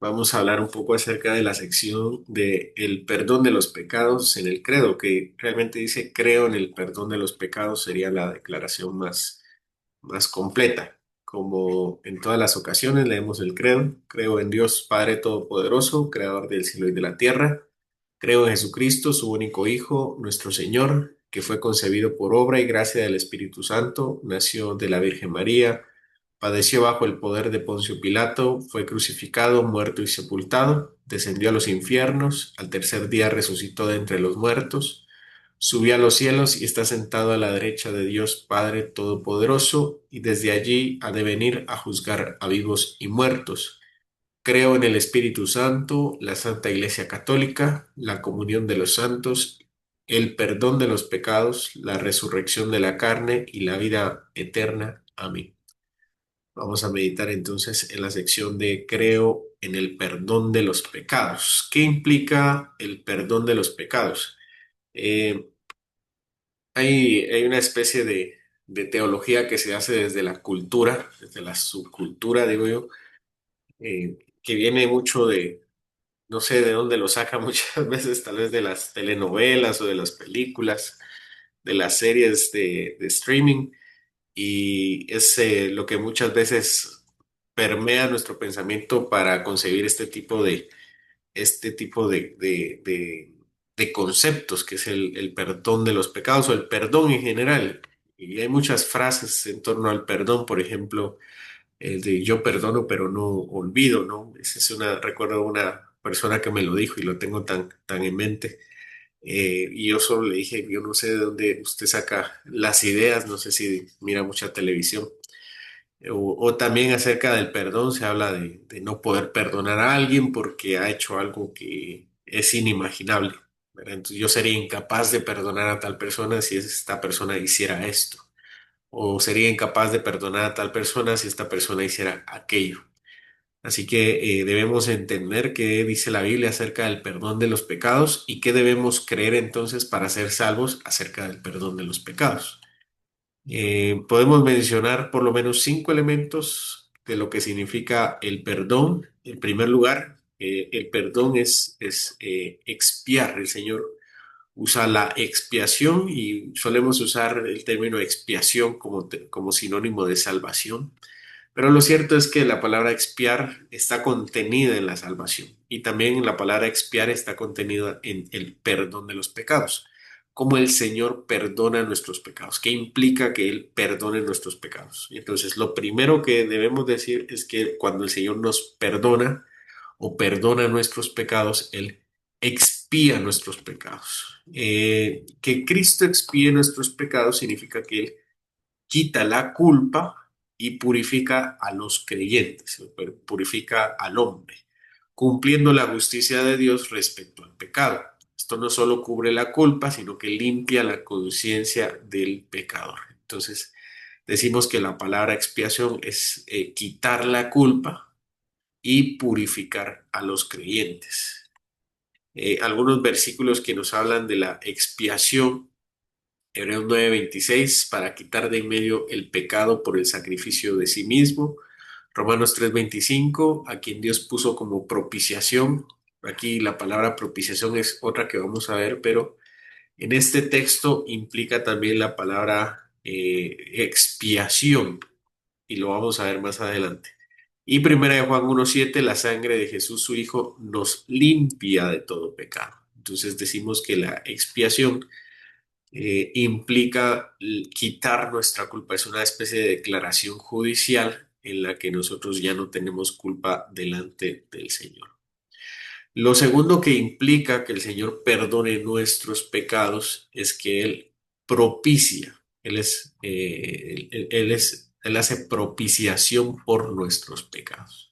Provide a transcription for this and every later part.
vamos a hablar un poco acerca de la sección de el perdón de los pecados en el credo, que realmente dice creo en el perdón de los pecados, sería la declaración más completa. Como en todas las ocasiones leemos el credo, creo en Dios Padre Todopoderoso, Creador del cielo y de la tierra. Creo en Jesucristo, su único Hijo, nuestro Señor, que fue concebido por obra y gracia del Espíritu Santo, nació de la Virgen María, padeció bajo el poder de Poncio Pilato, fue crucificado, muerto y sepultado, descendió a los infiernos, al tercer día resucitó de entre los muertos, subió a los cielos y está sentado a la derecha de Dios Padre Todopoderoso, y desde allí ha de venir a juzgar a vivos y muertos. Creo en el Espíritu Santo, la Santa Iglesia Católica, la comunión de los santos, el perdón de los pecados, la resurrección de la carne y la vida eterna. Amén. Vamos a meditar entonces en la sección de creo en el perdón de los pecados. ¿Qué implica el perdón de los pecados? Eh, hay una especie de teología que se hace desde la cultura, desde la subcultura, digo yo, que viene mucho de no sé de dónde lo saca muchas veces, tal vez de las telenovelas o de las películas, de las series de streaming, y es lo que muchas veces permea nuestro pensamiento para concebir este tipo de conceptos, que es el perdón de los pecados o el perdón en general. Y hay muchas frases en torno al perdón, por ejemplo, el de yo perdono pero no olvido, ¿no? Esa es recuerdo una persona que me lo dijo y lo tengo tan en mente. Y yo solo le dije, yo no sé de dónde usted saca las ideas, no sé si mira mucha televisión. O también acerca del perdón, se habla de no poder perdonar a alguien porque ha hecho algo que es inimaginable, ¿verdad? Entonces yo sería incapaz de perdonar a tal persona si esta persona hiciera esto, o sería incapaz de perdonar a tal persona si esta persona hiciera aquello. Así que debemos entender qué dice la Biblia acerca del perdón de los pecados y qué debemos creer entonces para ser salvos acerca del perdón de los pecados. Podemos mencionar por lo menos 5 elementos de lo que significa el perdón. En primer lugar, el perdón es expiar. El Señor usa la expiación y solemos usar el término expiación como sinónimo de salvación. Pero lo cierto es que la palabra expiar está contenida en la salvación y también la palabra expiar está contenida en el perdón de los pecados. Cómo el Señor perdona nuestros pecados, qué implica que Él perdone nuestros pecados. Y entonces, lo primero que debemos decir es que cuando el Señor nos perdona o perdona nuestros pecados, Él expía nuestros pecados. Que Cristo expíe nuestros pecados significa que Él quita la culpa y purifica a los creyentes, purifica al hombre, cumpliendo la justicia de Dios respecto al pecado. Esto no solo cubre la culpa, sino que limpia la conciencia del pecador. Entonces, decimos que la palabra expiación es quitar la culpa y purificar a los creyentes. Algunos versículos que nos hablan de la expiación. Hebreos 9:26, para quitar de en medio el pecado por el sacrificio de sí mismo. Romanos 3:25, a quien Dios puso como propiciación. Aquí la palabra propiciación es otra que vamos a ver, pero en este texto implica también la palabra expiación, y lo vamos a ver más adelante. Y primera de Juan 1:7, la sangre de Jesús, su Hijo, nos limpia de todo pecado. Entonces decimos que la expiación implica quitar nuestra culpa. Es una especie de declaración judicial en la que nosotros ya no tenemos culpa delante del Señor. Lo segundo que implica que el Señor perdone nuestros pecados es que Él propicia. Él hace propiciación por nuestros pecados.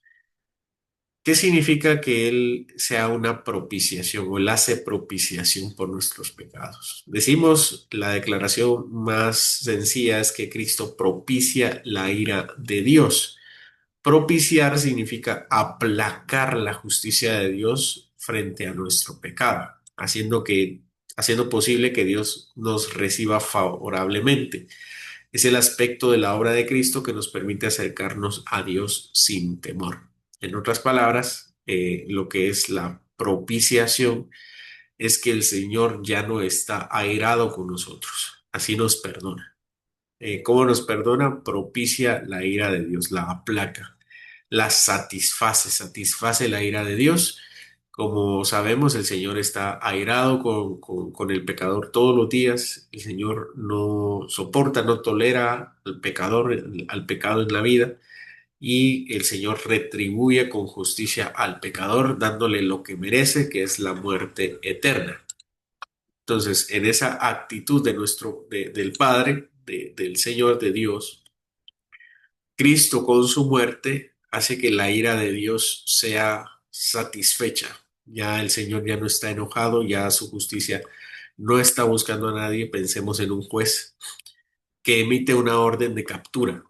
¿Qué significa que Él sea una propiciación o Él hace propiciación por nuestros pecados? Decimos, la declaración más sencilla es que Cristo propicia la ira de Dios. Propiciar significa aplacar la justicia de Dios frente a nuestro pecado, haciendo posible que Dios nos reciba favorablemente. Es el aspecto de la obra de Cristo que nos permite acercarnos a Dios sin temor. En otras palabras, lo que es la propiciación, es que el Señor ya no está airado con nosotros, así nos perdona. ¿Cómo nos perdona? Propicia la ira de Dios, la aplaca, la satisface, satisface la ira de Dios. Como sabemos, el Señor está airado con el pecador todos los días. El Señor no soporta, no tolera al pecador, al pecado en la vida. Y el Señor retribuye con justicia al pecador, dándole lo que merece, que es la muerte eterna. Entonces, en esa actitud de del Padre, del Señor, de Dios, Cristo con su muerte hace que la ira de Dios sea satisfecha. Ya el Señor ya no está enojado, ya su justicia no está buscando a nadie. Pensemos en un juez que emite una orden de captura.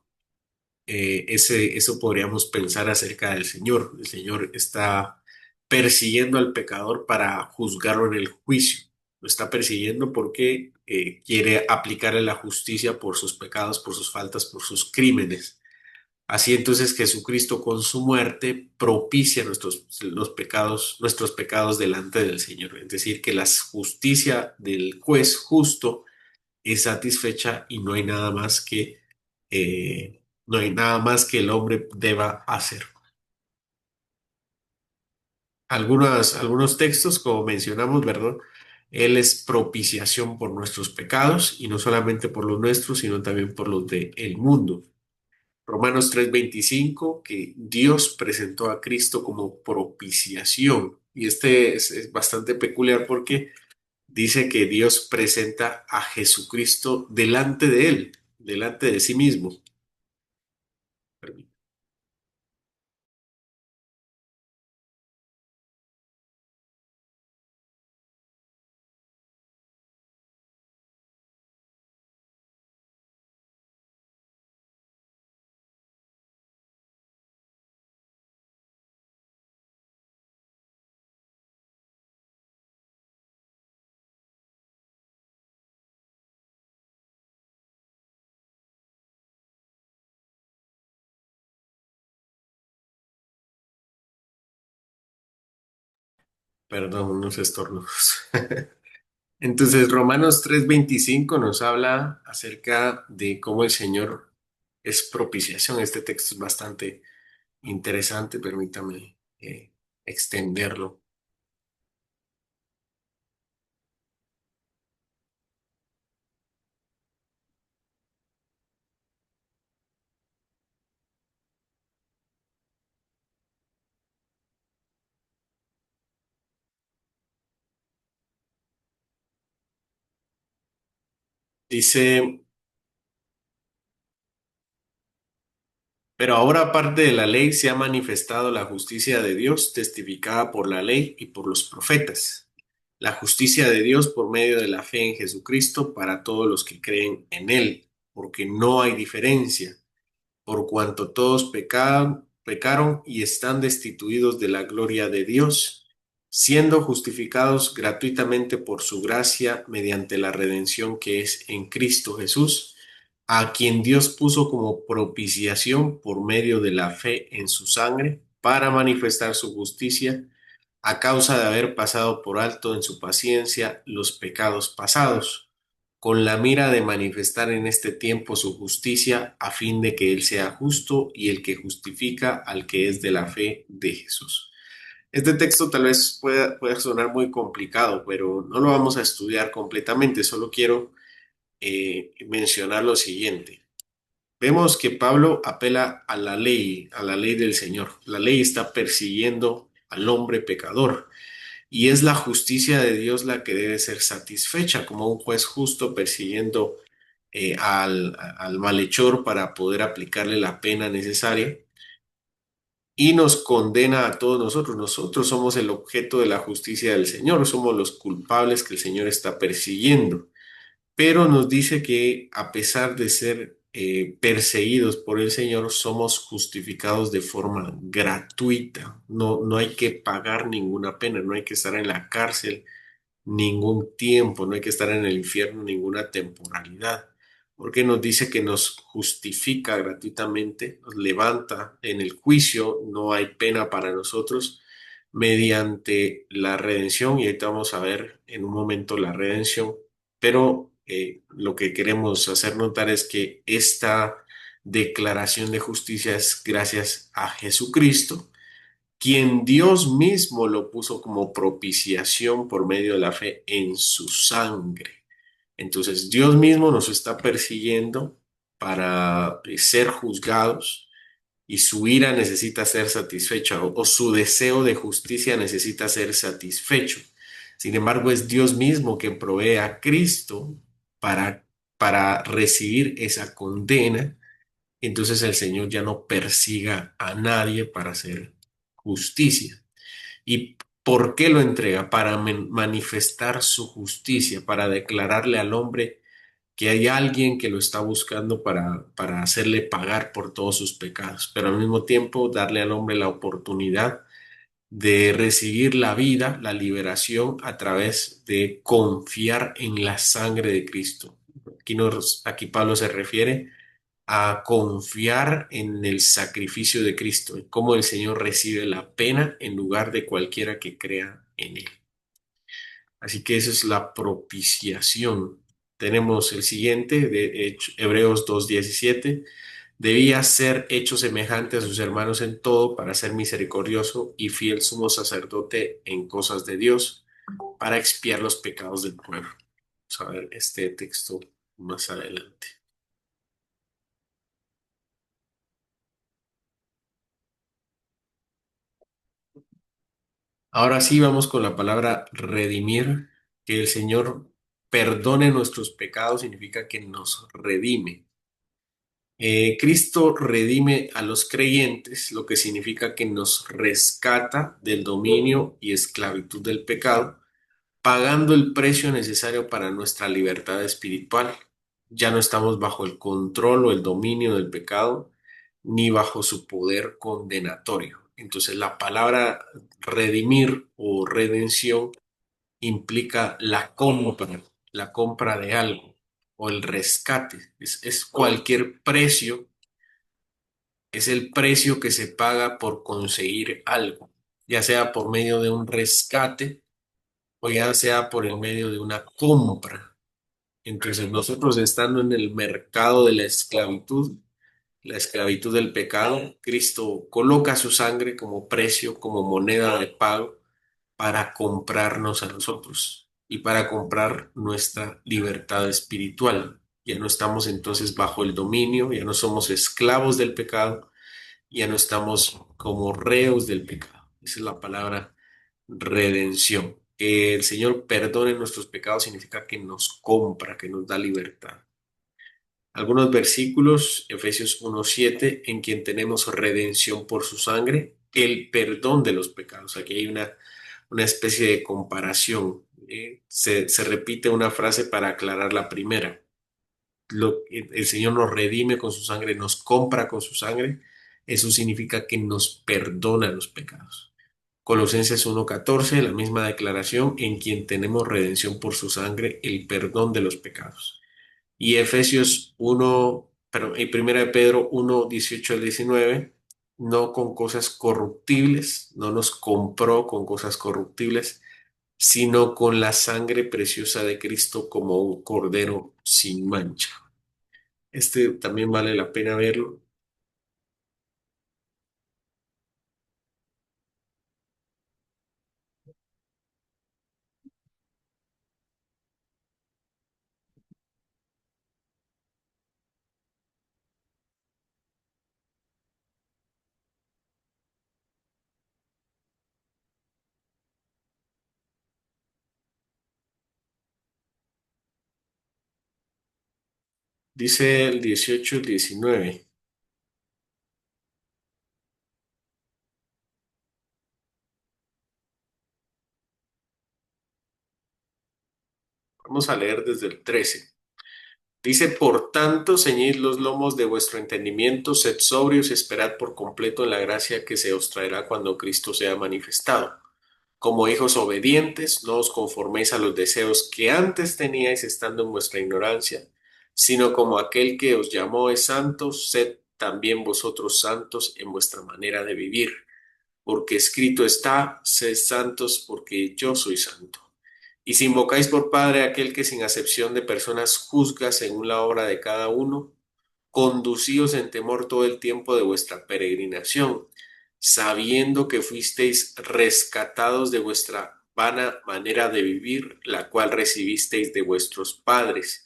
Eso podríamos pensar acerca del Señor. El Señor está persiguiendo al pecador para juzgarlo en el juicio. Lo está persiguiendo porque quiere aplicarle la justicia por sus pecados, por sus faltas, por sus crímenes. Así entonces Jesucristo con su muerte propicia nuestros pecados delante del Señor. Es decir, que la justicia del juez justo es satisfecha y no hay nada más que el hombre deba hacer. Algunos textos, como mencionamos, ¿verdad? Él es propiciación por nuestros pecados y no solamente por los nuestros, sino también por los del mundo. Romanos 3:25, que Dios presentó a Cristo como propiciación. Y este es bastante peculiar porque dice que Dios presenta a Jesucristo delante de él, delante de sí mismo. Perdón, unos estornudos. Entonces, Romanos 3:25 nos habla acerca de cómo el Señor es propiciación. Este texto es bastante interesante, permítame extenderlo. Dice, pero ahora aparte de la ley se ha manifestado la justicia de Dios, testificada por la ley y por los profetas. La justicia de Dios por medio de la fe en Jesucristo para todos los que creen en Él, porque no hay diferencia, por cuanto todos pecaron y están destituidos de la gloria de Dios, siendo justificados gratuitamente por su gracia mediante la redención que es en Cristo Jesús, a quien Dios puso como propiciación por medio de la fe en su sangre, para manifestar su justicia, a causa de haber pasado por alto en su paciencia los pecados pasados, con la mira de manifestar en este tiempo su justicia, a fin de que Él sea justo y el que justifica al que es de la fe de Jesús. Este texto tal vez pueda sonar muy complicado, pero no lo vamos a estudiar completamente, solo quiero mencionar lo siguiente. Vemos que Pablo apela a la ley del Señor. La ley está persiguiendo al hombre pecador y es la justicia de Dios la que debe ser satisfecha, como un juez justo persiguiendo al malhechor para poder aplicarle la pena necesaria y nos condena a todos nosotros. Nosotros somos el objeto de la justicia del Señor, somos los culpables que el Señor está persiguiendo, pero nos dice que a pesar de ser perseguidos por el Señor, somos justificados de forma gratuita. No, no hay que pagar ninguna pena, no hay que estar en la cárcel ningún tiempo, no hay que estar en el infierno ninguna temporalidad, porque nos dice que nos justifica gratuitamente, nos levanta en el juicio, no hay pena para nosotros, mediante la redención, y ahorita vamos a ver en un momento la redención, pero lo que queremos hacer notar es que esta declaración de justicia es gracias a Jesucristo, quien Dios mismo lo puso como propiciación por medio de la fe en su sangre. Entonces Dios mismo nos está persiguiendo para ser juzgados y su ira necesita ser satisfecha o su deseo de justicia necesita ser satisfecho. Sin embargo, es Dios mismo quien provee a Cristo para, para recibir esa condena. Entonces el Señor ya no persiga a nadie para hacer justicia. ¿Y por qué lo entrega? Para manifestar su justicia, para declararle al hombre que hay alguien que lo está buscando para hacerle pagar por todos sus pecados, pero al mismo tiempo darle al hombre la oportunidad de recibir la vida, la liberación a través de confiar en la sangre de Cristo. Aquí Pablo se refiere a confiar en el sacrificio de Cristo, en cómo el Señor recibe la pena en lugar de cualquiera que crea en él. Así que esa es la propiciación. Tenemos el siguiente de Hebreos 2:17. Debía ser hecho semejante a sus hermanos en todo para ser misericordioso y fiel sumo sacerdote en cosas de Dios, para expiar los pecados del pueblo. Vamos a ver este texto más adelante. Ahora sí vamos con la palabra redimir, que el Señor perdone nuestros pecados significa que nos redime. Cristo redime a los creyentes, lo que significa que nos rescata del dominio y esclavitud del pecado, pagando el precio necesario para nuestra libertad espiritual. Ya no estamos bajo el control o el dominio del pecado, ni bajo su poder condenatorio. Entonces, la palabra redimir o redención implica la compra de algo o el rescate. Es cualquier precio, es el precio que se paga por conseguir algo, ya sea por medio de un rescate o ya sea por el medio de una compra. Entonces nosotros estando en el mercado de la esclavitud del pecado, Cristo coloca su sangre como precio, como moneda de pago para comprarnos a nosotros y para comprar nuestra libertad espiritual. Ya no estamos entonces bajo el dominio, ya no somos esclavos del pecado, ya no estamos como reos del pecado. Esa es la palabra redención. Que el Señor perdone nuestros pecados significa que nos compra, que nos da libertad. Algunos versículos, Efesios 1:7, en quien tenemos redención por su sangre, el perdón de los pecados. Aquí hay una especie de comparación. Se repite una frase para aclarar la primera. El Señor nos redime con su sangre, nos compra con su sangre. Eso significa que nos perdona los pecados. Colosenses 1:14, la misma declaración, en quien tenemos redención por su sangre, el perdón de los pecados. Y Efesios 1, perdón, y Primera de Pedro 1:18 al 19, no con cosas corruptibles, no nos compró con cosas corruptibles, sino con la sangre preciosa de Cristo como un cordero sin mancha. Este también vale la pena verlo. Dice el 18 al 19. Vamos a leer desde el 13. Dice, por tanto, ceñid los lomos de vuestro entendimiento, sed sobrios y esperad por completo en la gracia que se os traerá cuando Cristo sea manifestado. Como hijos obedientes, no os conforméis a los deseos que antes teníais estando en vuestra ignorancia, sino como aquel que os llamó es santo, sed también vosotros santos en vuestra manera de vivir, porque escrito está, sed santos porque yo soy santo. Y si invocáis por Padre a aquel que sin acepción de personas juzga según la obra de cada uno, conducíos en temor todo el tiempo de vuestra peregrinación, sabiendo que fuisteis rescatados de vuestra vana manera de vivir, la cual recibisteis de vuestros padres,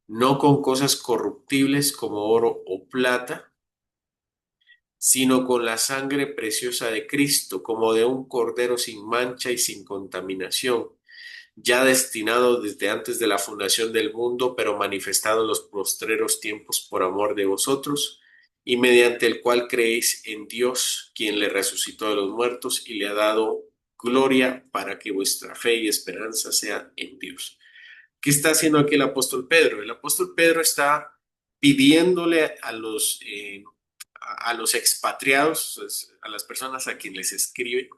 no con cosas corruptibles como oro o plata, sino con la sangre preciosa de Cristo, como de un cordero sin mancha y sin contaminación, ya destinado desde antes de la fundación del mundo, pero manifestado en los postreros tiempos por amor de vosotros, y mediante el cual creéis en Dios, quien le resucitó de los muertos y le ha dado gloria para que vuestra fe y esperanza sea en Dios. ¿Qué está haciendo aquí el apóstol Pedro? El apóstol Pedro está pidiéndole a los expatriados, pues, a las personas a quienes les escribe,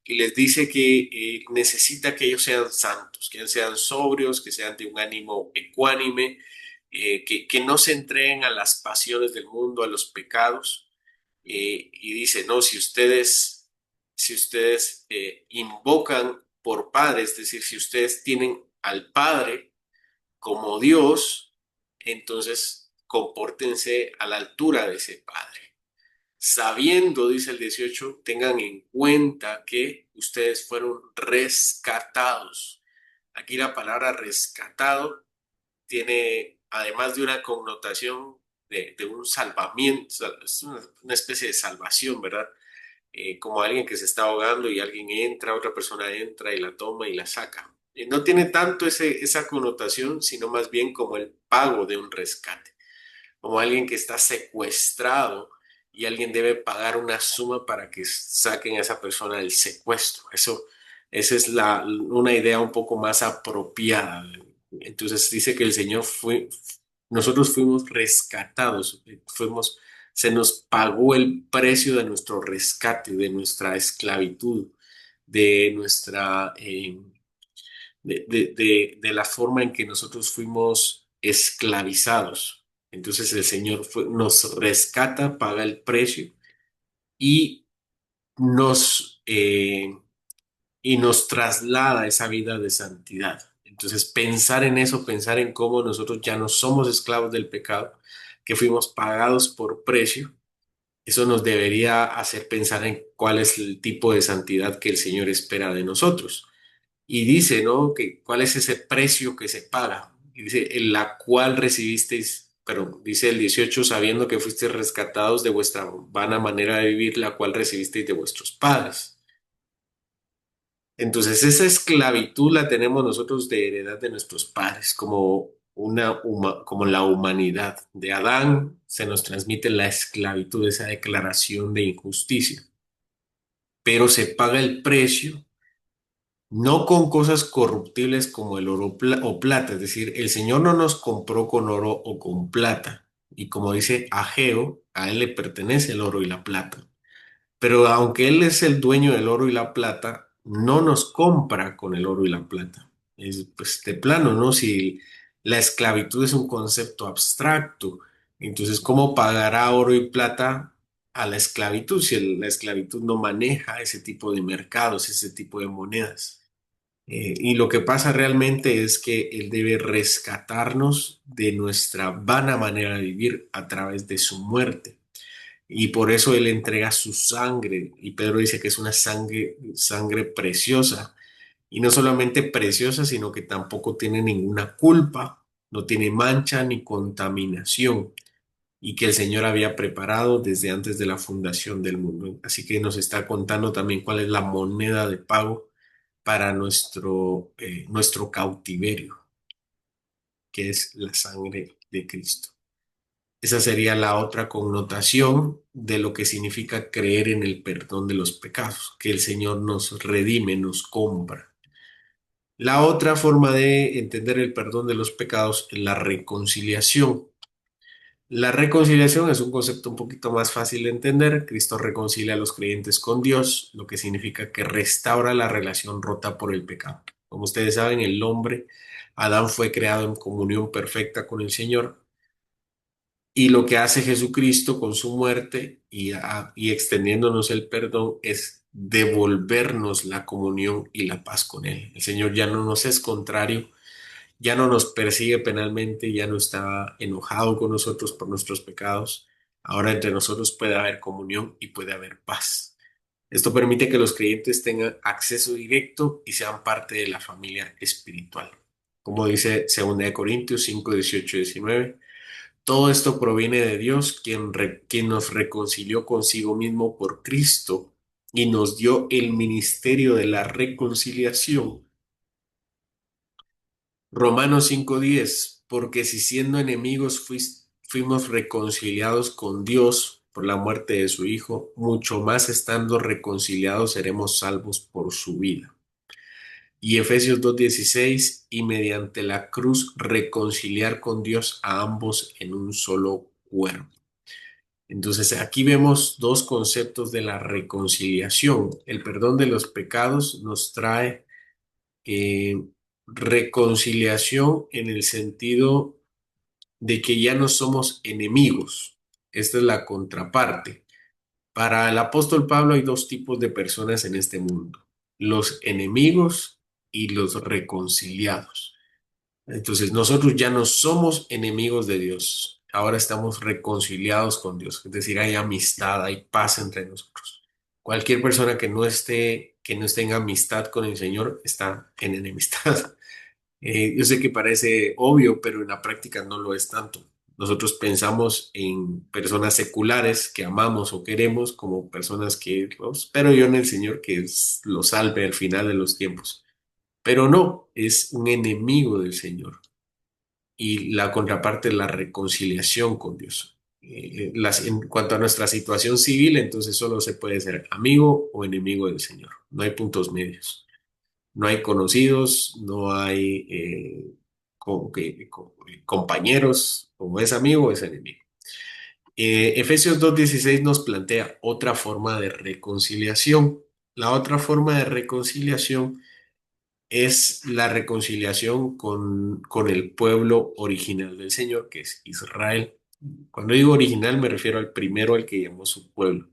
y les dice que necesita que ellos sean santos, que sean sobrios, que sean de un ánimo ecuánime, que no se entreguen a las pasiones del mundo, a los pecados. Y dice, no, si ustedes invocan por Padre, es decir, si ustedes tienen al Padre como Dios, entonces compórtense a la altura de ese Padre. Sabiendo, dice el 18, tengan en cuenta que ustedes fueron rescatados. Aquí la palabra rescatado tiene, además de una connotación de un salvamiento, es una especie de salvación, ¿verdad? Como alguien que se está ahogando y alguien entra, otra persona entra y la toma y la saca. No tiene tanto esa connotación, sino más bien como el pago de un rescate, como alguien que está secuestrado y alguien debe pagar una suma para que saquen a esa persona del secuestro. Esa es una idea un poco más apropiada. Entonces dice que el Señor nosotros fuimos rescatados, se nos pagó el precio de nuestro rescate, de nuestra esclavitud, de nuestra, de la forma en que nosotros fuimos esclavizados. Entonces el Señor nos rescata, paga el precio y nos, eh, y nos traslada a esa vida de santidad. Entonces pensar en eso, pensar en cómo nosotros ya no somos esclavos del pecado, que fuimos pagados por precio, eso nos debería hacer pensar en cuál es el tipo de santidad que el Señor espera de nosotros. Y dice, ¿no? Que cuál es ese precio que se paga. Y dice, en la cual recibisteis, pero dice el 18 sabiendo que fuisteis rescatados de vuestra vana manera de vivir, la cual recibisteis de vuestros padres. Entonces, esa esclavitud la tenemos nosotros de heredad de nuestros padres, como la humanidad. De Adán se nos transmite la esclavitud, esa declaración de injusticia, pero se paga el precio no con cosas corruptibles como el oro o plata, es decir, el Señor no nos compró con oro o con plata. Y como dice Ageo, a Él le pertenece el oro y la plata. Pero aunque Él es el dueño del oro y la plata, no nos compra con el oro y la plata. Es pues de plano, ¿no? Si la esclavitud es un concepto abstracto, entonces ¿cómo pagará oro y plata a la esclavitud si la esclavitud no maneja ese tipo de mercados, ese tipo de monedas? Y lo que pasa realmente es que Él debe rescatarnos de nuestra vana manera de vivir a través de su muerte. Y por eso Él entrega su sangre. Y Pedro dice que es una sangre preciosa. Y no solamente preciosa, sino que tampoco tiene ninguna culpa, no tiene mancha ni contaminación. Y que el Señor había preparado desde antes de la fundación del mundo. Así que nos está contando también cuál es la moneda de pago para nuestro cautiverio, que es la sangre de Cristo. Esa sería la otra connotación de lo que significa creer en el perdón de los pecados, que el Señor nos redime, nos compra. La otra forma de entender el perdón de los pecados es la reconciliación. La reconciliación es un concepto un poquito más fácil de entender. Cristo reconcilia a los creyentes con Dios, lo que significa que restaura la relación rota por el pecado. Como ustedes saben, el hombre, Adán, fue creado en comunión perfecta con el Señor, Y lo que hace Jesucristo con su muerte y extendiéndonos el perdón es devolvernos la comunión y la paz con Él. El Señor ya no nos es contrario, ya no nos persigue penalmente, ya no está enojado con nosotros por nuestros pecados. Ahora entre nosotros puede haber comunión y puede haber paz. Esto permite que los creyentes tengan acceso directo y sean parte de la familia espiritual. Como dice 2 Corintios 5, 18 y 19, todo esto proviene de Dios, quien nos reconcilió consigo mismo por Cristo y nos dio el ministerio de la reconciliación. Romanos 5:10, porque si siendo enemigos fuimos reconciliados con Dios por la muerte de su Hijo, mucho más estando reconciliados seremos salvos por su vida. Y Efesios 2:16, y mediante la cruz reconciliar con Dios a ambos en un solo cuerpo. Entonces aquí vemos dos conceptos de la reconciliación. El perdón de los pecados nos trae eh, reconciliación en el sentido de que ya no somos enemigos. Esta es la contraparte. Para el apóstol Pablo hay dos tipos de personas en este mundo, los enemigos y los reconciliados. Entonces nosotros ya no somos enemigos de Dios, ahora estamos reconciliados con Dios, es decir, hay amistad, hay paz entre nosotros. Cualquier persona que no esté en amistad con el Señor está en enemistad. Yo sé que parece obvio, pero en la práctica no lo es tanto. Nosotros pensamos en personas seculares que amamos o queremos como personas que, "Oh, espero yo en el Señor que lo salve al final de los tiempos". Pero no, es un enemigo del Señor. Y la contraparte es la reconciliación con Dios. En cuanto a nuestra situación civil, entonces solo se puede ser amigo o enemigo del Señor. No hay puntos medios. No hay conocidos, no hay compañeros, o es amigo o es enemigo. Efesios 2:16 nos plantea otra forma de reconciliación. La otra forma de reconciliación es la reconciliación con el pueblo original del Señor, que es Israel. Cuando digo original me refiero al primero al que llamó su pueblo.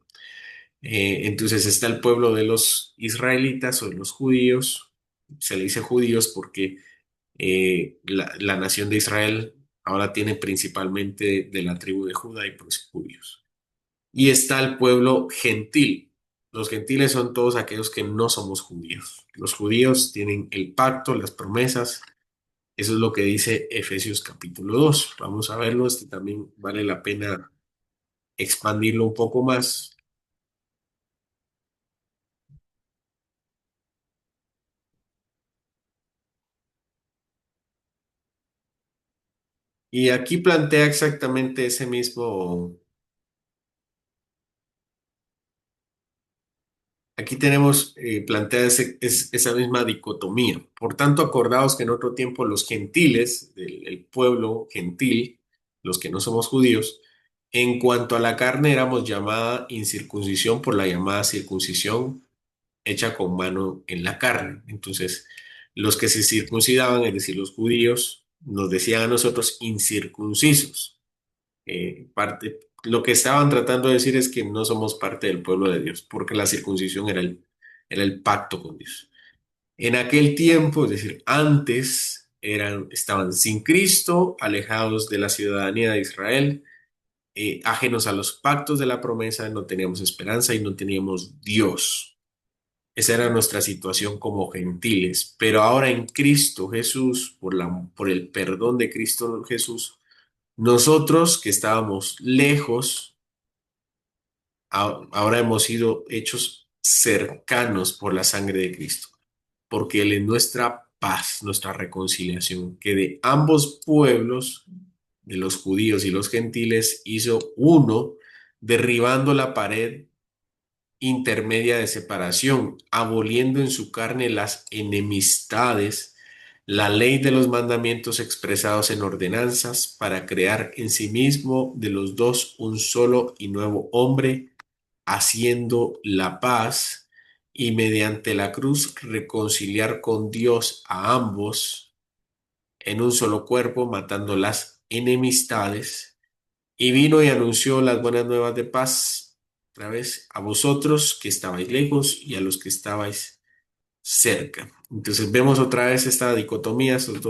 Entonces está el pueblo de los israelitas o de los judíos. Se le dice judíos porque la nación de Israel ahora tiene principalmente de la tribu de Judá y pues judíos. Y está el pueblo gentil. Los gentiles son todos aquellos que no somos judíos. Los judíos tienen el pacto, las promesas. Eso es lo que dice Efesios capítulo 2. Vamos a verlo. Este también vale la pena expandirlo un poco más. Y aquí plantea exactamente ese mismo. Aquí tenemos planteada esa misma dicotomía. Por tanto, acordaos que en otro tiempo los gentiles, el pueblo gentil, los que no somos judíos, en cuanto a la carne éramos llamada incircuncisión por la llamada circuncisión hecha con mano en la carne. Entonces, los que se circuncidaban, es decir, los judíos, nos decían a nosotros incircuncisos. Lo que estaban tratando de decir es que no somos parte del pueblo de Dios, porque la circuncisión era el pacto con Dios. En aquel tiempo, es decir, antes, estaban sin Cristo, alejados de la ciudadanía de Israel, ajenos a los pactos de la promesa, no teníamos esperanza y no teníamos Dios. Esa era nuestra situación como gentiles. Pero ahora en Cristo Jesús, por el perdón de Cristo Jesús, nosotros que estábamos lejos, ahora hemos sido hechos cercanos por la sangre de Cristo, porque Él es nuestra paz, nuestra reconciliación, que de ambos pueblos, de los judíos y los gentiles, hizo uno, derribando la pared intermedia de separación, aboliendo en su carne las enemistades, la ley de los mandamientos expresados en ordenanzas, para crear en sí mismo de los dos un solo y nuevo hombre, haciendo la paz y mediante la cruz reconciliar con Dios a ambos en un solo cuerpo, matando las enemistades, Y vino y anunció las buenas nuevas de paz, otra vez, a vosotros que estabais lejos y a los que estabais cerca. Entonces vemos otra vez esta dicotomía, esos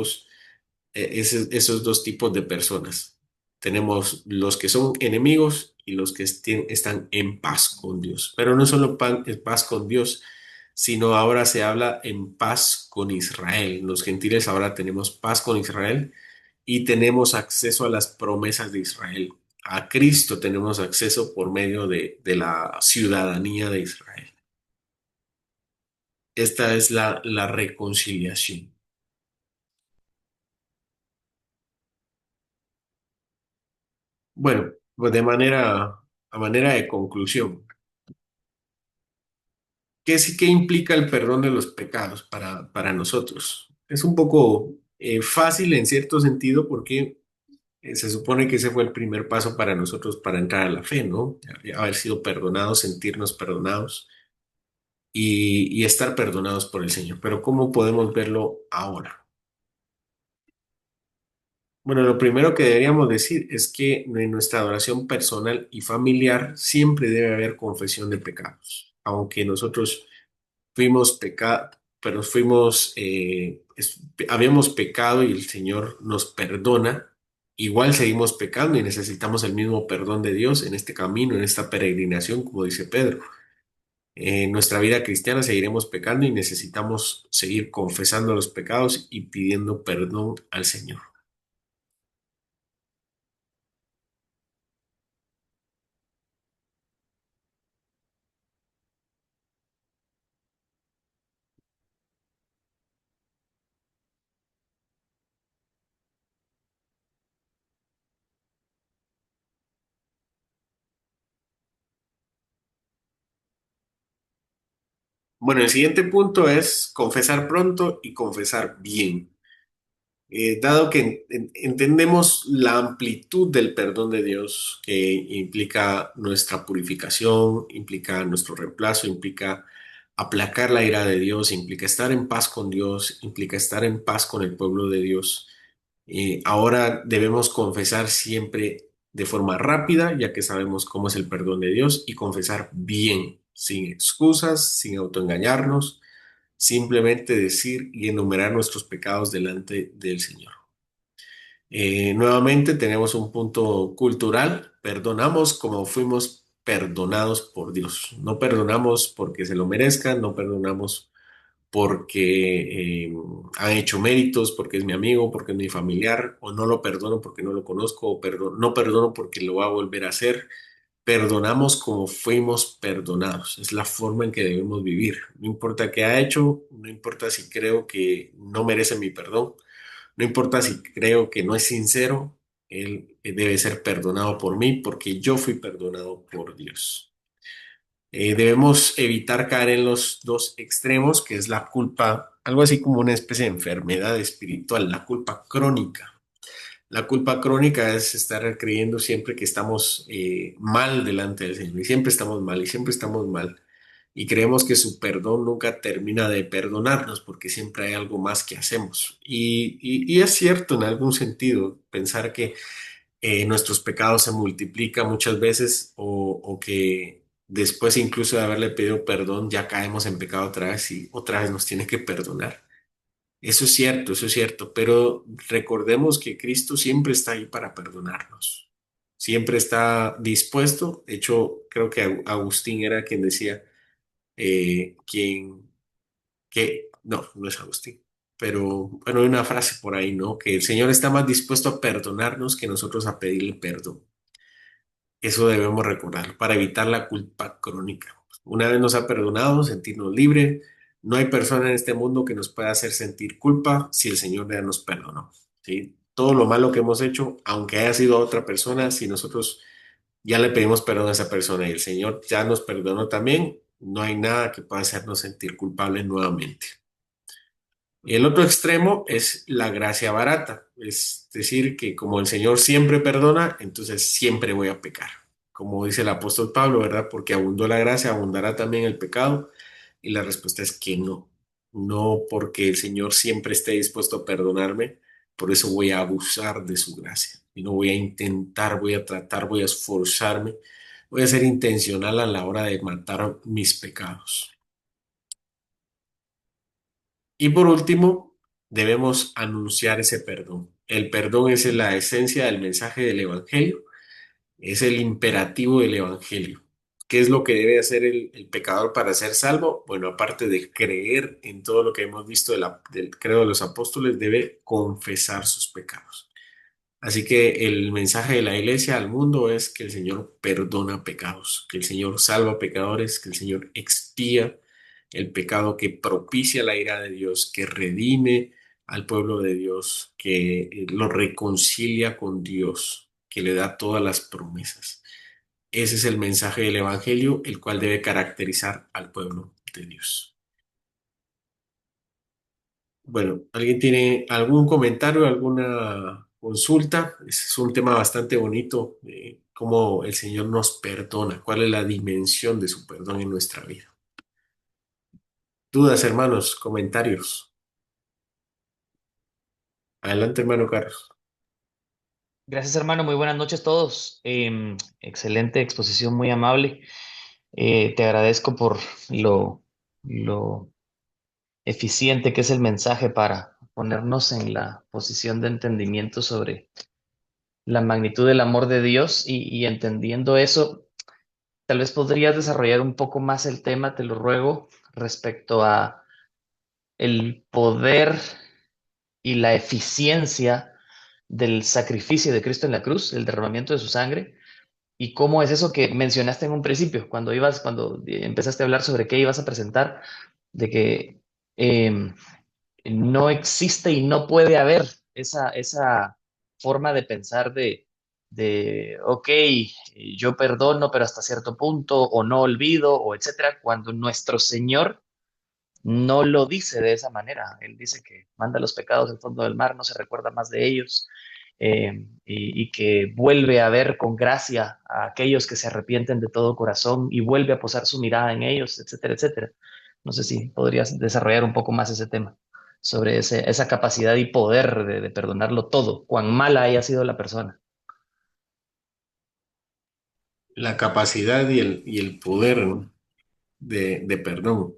dos tipos de personas. Tenemos los que son enemigos y los que están en paz con Dios. Pero no solo en paz con Dios, sino ahora se habla en paz con Israel. Los gentiles ahora tenemos paz con Israel y tenemos acceso a las promesas de Israel. A Cristo tenemos acceso por medio de la ciudadanía de Israel. Esta es la reconciliación. Bueno, pues a manera de conclusión, ¿qué implica el perdón de los pecados para nosotros? Es un poco fácil en cierto sentido porque se supone que ese fue el primer paso para nosotros para entrar a la fe, ¿no? Haber sido perdonados, sentirnos perdonados y estar perdonados por el Señor. Pero ¿cómo podemos verlo ahora? Bueno, lo primero que deberíamos decir es que en nuestra adoración personal y familiar siempre debe haber confesión de pecados. Aunque nosotros pero habíamos pecado y el Señor nos perdona, igual seguimos pecando y necesitamos el mismo perdón de Dios en este camino, en esta peregrinación, como dice Pedro. En nuestra vida cristiana seguiremos pecando y necesitamos seguir confesando los pecados y pidiendo perdón al Señor. Bueno, el siguiente punto es confesar pronto y confesar bien. Dado que entendemos la amplitud del perdón de Dios, que implica nuestra purificación, implica nuestro reemplazo, implica aplacar la ira de Dios, implica estar en paz con Dios, implica estar en paz con el pueblo de Dios. Ahora debemos confesar siempre de forma rápida, ya que sabemos cómo es el perdón de Dios, y confesar bien, sin excusas, sin autoengañarnos, simplemente decir y enumerar nuestros pecados delante del Señor. Nuevamente tenemos un punto cultural, perdonamos como fuimos perdonados por Dios. No perdonamos porque se lo merezcan, no perdonamos porque han hecho méritos, porque es mi amigo, porque es mi familiar, o no lo perdono porque no lo conozco, no perdono porque lo va a volver a hacer. Perdonamos como fuimos perdonados. Es la forma en que debemos vivir. No importa qué ha hecho, no importa si creo que no merece mi perdón, no importa si creo que no es sincero, él debe ser perdonado por mí porque yo fui perdonado por Dios. Debemos evitar caer en los dos extremos, que es la culpa, algo así como una especie de enfermedad espiritual, la culpa crónica. La culpa crónica es estar creyendo siempre que estamos mal delante del Señor y siempre estamos mal y siempre estamos mal. Y creemos que su perdón nunca termina de perdonarnos porque siempre hay algo más que hacemos. Y es cierto en algún sentido pensar que nuestros pecados se multiplican muchas veces o que después incluso de haberle pedido perdón ya caemos en pecado otra vez y otra vez nos tiene que perdonar. Eso es cierto, pero recordemos que Cristo siempre está ahí para perdonarnos. Siempre está dispuesto. De hecho, creo que Agustín era quien decía, no es Agustín, pero bueno, hay una frase por ahí, ¿no? Que el Señor está más dispuesto a perdonarnos que nosotros a pedirle perdón. Eso debemos recordar para evitar la culpa crónica. Una vez nos ha perdonado, sentirnos libres. No hay persona en este mundo que nos pueda hacer sentir culpa si el Señor ya nos perdonó. ¿Sí? Todo lo malo que hemos hecho, aunque haya sido a otra persona, si nosotros ya le pedimos perdón a esa persona y el Señor ya nos perdonó también, no hay nada que pueda hacernos sentir culpables nuevamente. Y el otro extremo es la gracia barata, es decir, que como el Señor siempre perdona, entonces siempre voy a pecar. Como dice el apóstol Pablo, ¿verdad? Porque abundó la gracia, abundará también el pecado. Y la respuesta es que no. No porque el Señor siempre esté dispuesto a perdonarme, por eso voy a abusar de su gracia. Y no voy a intentar, voy a tratar, voy a esforzarme, voy a ser intencional a la hora de matar mis pecados. Y por último, debemos anunciar ese perdón. El perdón es la esencia del mensaje del Evangelio, es el imperativo del Evangelio. ¿Qué es lo que debe hacer el pecador para ser salvo? Bueno, aparte de creer en todo lo que hemos visto del credo de los apóstoles, debe confesar sus pecados. Así que el mensaje de la iglesia al mundo es que el Señor perdona pecados, que el Señor salva pecadores, que el Señor expía el pecado, que propicia la ira de Dios, que redime al pueblo de Dios, que lo reconcilia con Dios, que le da todas las promesas. Ese es el mensaje del Evangelio, el cual debe caracterizar al pueblo de Dios. Bueno, ¿alguien tiene algún comentario, alguna consulta? Es un tema bastante bonito, cómo el Señor nos perdona, cuál es la dimensión de su perdón en nuestra vida. Dudas, hermanos, comentarios. Adelante, hermano Carlos. Gracias, hermano. Muy buenas noches a todos. Excelente exposición, muy amable. Te agradezco por lo eficiente que es el mensaje para ponernos en la posición de entendimiento sobre la magnitud del amor de Dios y entendiendo eso, tal vez podrías desarrollar un poco más el tema, te lo ruego, respecto a el poder y la eficiencia del sacrificio de Cristo en la cruz, el derramamiento de su sangre. ¿Y cómo es eso que mencionaste en un principio, cuando empezaste a hablar sobre qué ibas a presentar, de que eh, no existe y no puede haber esa forma de pensar ok, yo perdono, pero hasta cierto punto, o no olvido, o etcétera, cuando nuestro Señor no lo dice de esa manera. Él dice que manda los pecados al fondo del mar, no se recuerda más de ellos, y que vuelve a ver con gracia a aquellos que se arrepienten de todo corazón y vuelve a posar su mirada en ellos, etcétera, etcétera. No sé si podrías desarrollar un poco más ese tema sobre esa capacidad y poder de perdonarlo todo, cuán mala haya sido la persona. La capacidad y el poder, ¿no? de perdón.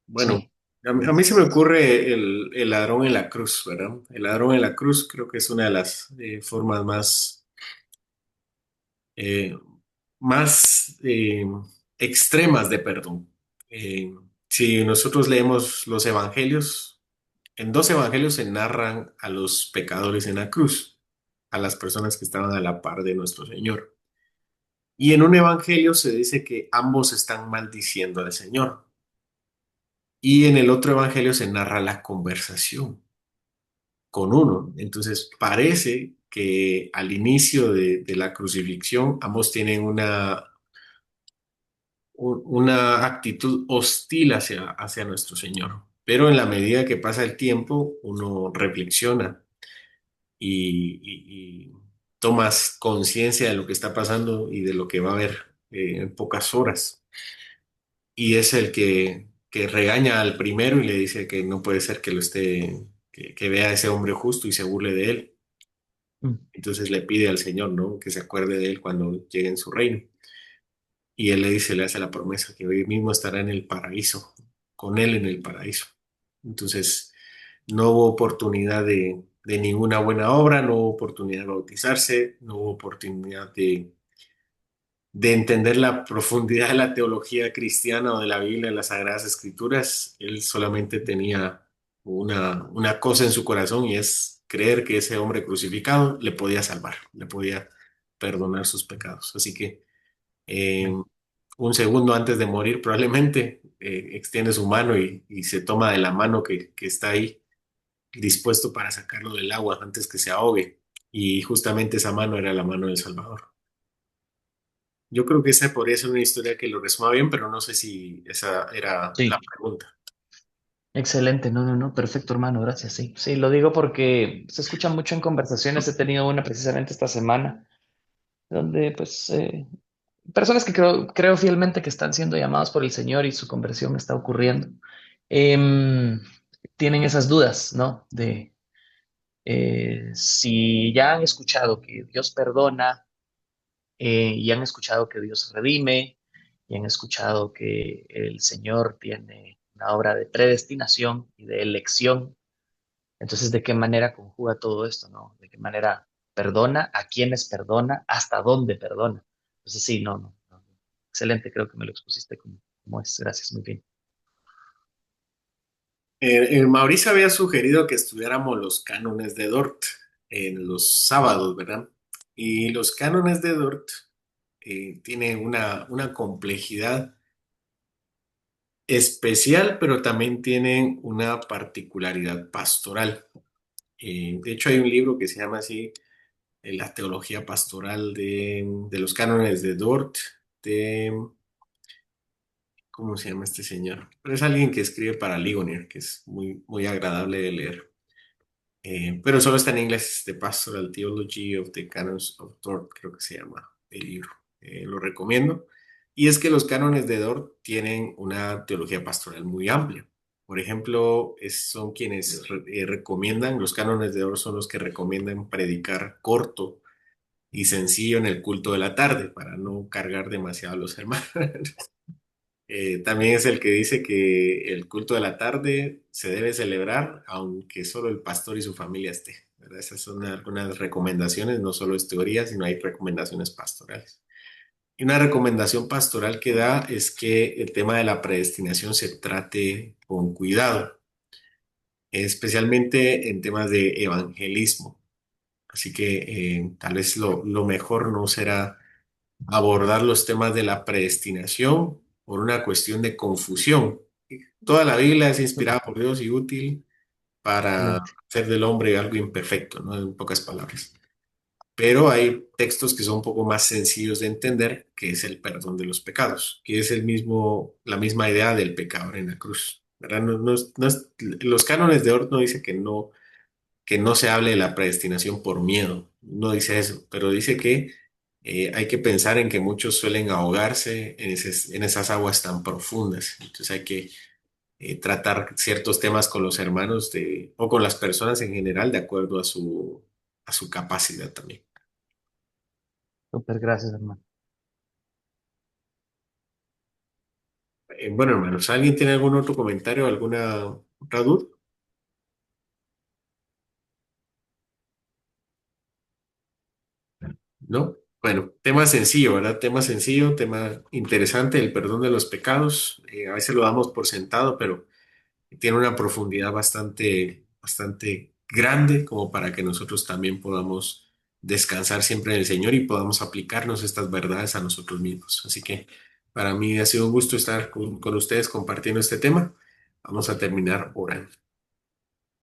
Bueno, Sí, a mí se me ocurre el ladrón en la cruz, ¿verdad? El ladrón en la cruz creo que es una de las formas eh, más extremas de perdón. Si nosotros leemos los evangelios, en dos evangelios se narran a los pecadores en la cruz, a las personas que estaban a la par de nuestro Señor. Y en un evangelio se dice que ambos están maldiciendo al Señor. Y en el otro evangelio se narra la conversación con uno. Entonces parece que al inicio de la crucifixión ambos tienen una actitud hostil hacia nuestro Señor. Pero en la medida que pasa el tiempo, uno reflexiona y tomas conciencia de lo que está pasando y de lo que va a haber en pocas horas. Y es el que regaña al primero y le dice que no puede ser que lo esté, que vea a ese hombre justo y se burle de él. mm, Entonces le pide al Señor, ¿no? Que se acuerde de él cuando llegue en su reino. Y él le dice, le hace la promesa que hoy mismo estará en el paraíso, con él en el paraíso. Entonces, no hubo oportunidad de ninguna buena obra, no hubo oportunidad de bautizarse, no hubo oportunidad de entender la profundidad de la teología cristiana o de la Biblia, de las Sagradas Escrituras. Él solamente tenía una cosa en su corazón y es creer que ese hombre crucificado le podía salvar, le podía perdonar sus pecados. Así que mm, un segundo antes de morir probablemente extiende su mano y se toma de la mano que está ahí dispuesto para sacarlo del agua antes que se ahogue. Y justamente esa mano era la mano del Salvador. Yo creo que esa podría ser una historia que lo resuma bien, pero no sé si esa era la sí. pregunta. Excelente, no, no, no, perfecto, hermano, gracias. Sí, sí, lo digo porque se escucha mucho en conversaciones. He tenido una precisamente esta semana, donde pues personas que creo fielmente que están siendo llamados por el Señor y su conversión está ocurriendo, em, tienen esas dudas, ¿no? Si ya han escuchado que Dios perdona, y han escuchado que Dios redime, y han escuchado que el Señor tiene una obra de predestinación y de elección, entonces, ¿de qué manera conjuga todo esto, no? ¿De qué manera perdona? ¿A quiénes perdona? ¿Hasta dónde perdona? Entonces, sí, no. Excelente, creo que me lo expusiste como es. Gracias, muy bien. Mauricio había sugerido que estudiáramos los cánones de Dort en los sábados, ¿verdad? Y los cánones de Dort tienen una complejidad especial, pero también tienen una particularidad pastoral. De hecho, hay un libro que se llama así, La teología pastoral de los cánones de Dort, de, ¿cómo se llama este señor? Pero es alguien que escribe para Ligonier, que es muy agradable de leer. Pero solo está en inglés, The Pastoral Theology of the Canons of Dort, creo que se llama el libro. Lo recomiendo. Y es que los cánones de Dort tienen una teología pastoral muy amplia. Por ejemplo, son quienes recomiendan, los cánones de Dort son los que recomiendan predicar corto y sencillo en el culto de la tarde para no cargar demasiado a los hermanos. También es el que dice que el culto de la tarde se debe celebrar aunque solo el pastor y su familia esté, ¿verdad? Esas son algunas recomendaciones, no solo es teoría, sino hay recomendaciones pastorales. Y una recomendación pastoral que da es que el tema de la predestinación se trate con cuidado, especialmente en temas de evangelismo. Así que tal vez lo mejor no será abordar los temas de la predestinación por una cuestión de confusión. Toda la Biblia es inspirada por Dios y útil para Excelente. hacer del hombre algo imperfecto, ¿no? En pocas palabras. Pero hay textos que son un poco más sencillos de entender, que es el perdón de los pecados, que es la misma idea del pecador en la cruz. ¿Verdad? Los cánones de Ort no dice que no se hable de la predestinación por miedo, no dice eso, pero dice que hay que pensar en que muchos suelen ahogarse en esas aguas tan profundas. Entonces hay que tratar ciertos temas con los hermanos o con las personas en general de acuerdo a su capacidad también. Súper, gracias, hermano. Bueno, hermanos, ¿alguien tiene algún otro comentario, alguna otra duda? ¿No? Bueno, tema sencillo, ¿verdad? Tema sencillo, tema interesante, el perdón de los pecados. A veces lo damos por sentado, pero tiene una profundidad bastante grande como para que nosotros también podamos descansar siempre en el Señor y podamos aplicarnos estas verdades a nosotros mismos. Así que para mí ha sido un gusto estar con ustedes compartiendo este tema. Vamos a terminar orando.